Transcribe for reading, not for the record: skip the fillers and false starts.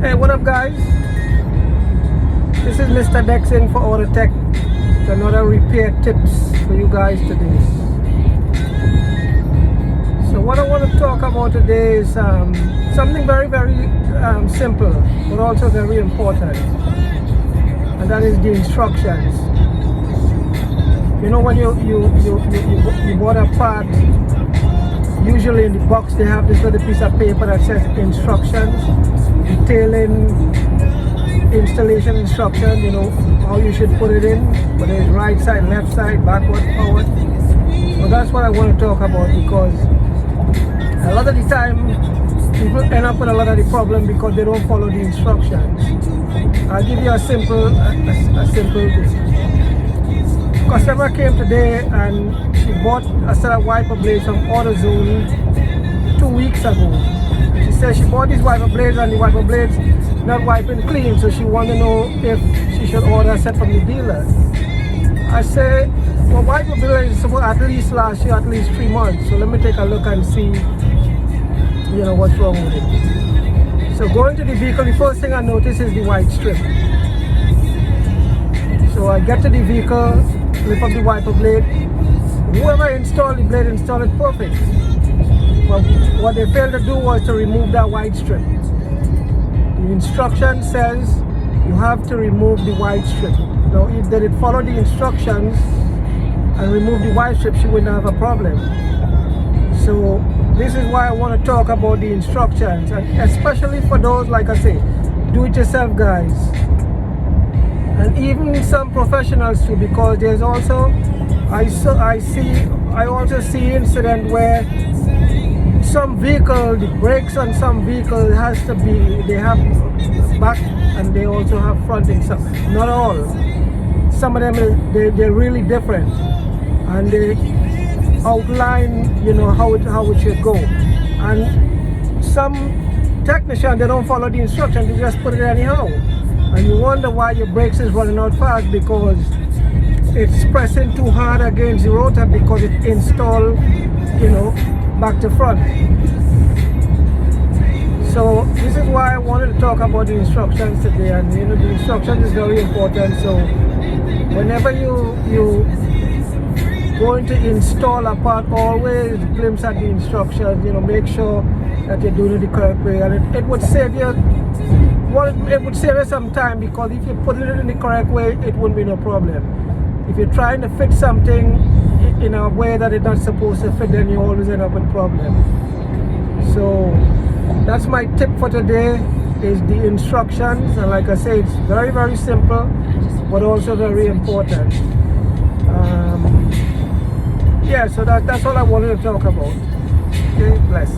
Hey, what up guys? This is Mr. Dexin for Auto Tech. Another repair tips for you guys today. So what I want to talk about today is something very simple, but also very important, and that is the instructions. You know, when you bought a part, usually in the box they have this little piece of paper that says instructions, detailing installation instruction, you know, how you should put it in, whether it's right side, left side, backward, forward. So that's what I want to talk about, because a lot of the time people end up with a lot of the problem because they don't follow the instructions. I'll give you a simple thing. Customer came today and she bought a set of wiper blades from AutoZone 2 weeks ago. She said she bought these wiper blades and the wiper blades not wiping clean, so she wanted to know if she should order a set from the dealer. I said, well, wiper blades is supposed at least last year, at least 3 months, so let me take a look and see, you know, what's wrong with it. So going to the vehicle, the first thing I notice is the white strip. So I get to the vehicle, flip up the wiper blade. Whoever installed the blade installed it perfect. But what they failed to do was to remove that white strip. The instruction says you have to remove the white strip. Now, if they did follow the instructions and remove the white strip, she wouldn't have a problem. So this is why I want to talk about the instructions, and especially for those, like I say, do-it-yourself guys, and even some professionals too, because there's also I also see incident where some vehicle, the brakes on some vehicle has to be, they have back and they also have front and some, not all. Some of them they're really different, and they outline, you know, how it should go. And some technicians, they don't follow the instruction, they just put it anyhow. And you wonder why your brakes is running out fast, because it's pressing too hard against the rotor because it's installed, you know, back to front. So this is why I wanted to talk about the instructions today, and you know, the instructions is very important. So whenever you going to install a part, always glimpse at the instructions, you know, make sure that you're doing it the correct way, and it would save you, well, it would save you some time, because if you put it in the correct way, it wouldn't be no problem. If you're trying to fit something in a way that it's not supposed to fit, then you always end up with problems. So that's my tip for today, is the instructions. And like I say, it's very simple, but also very important. Yeah, so that's all I wanted to talk about. Okay, bless.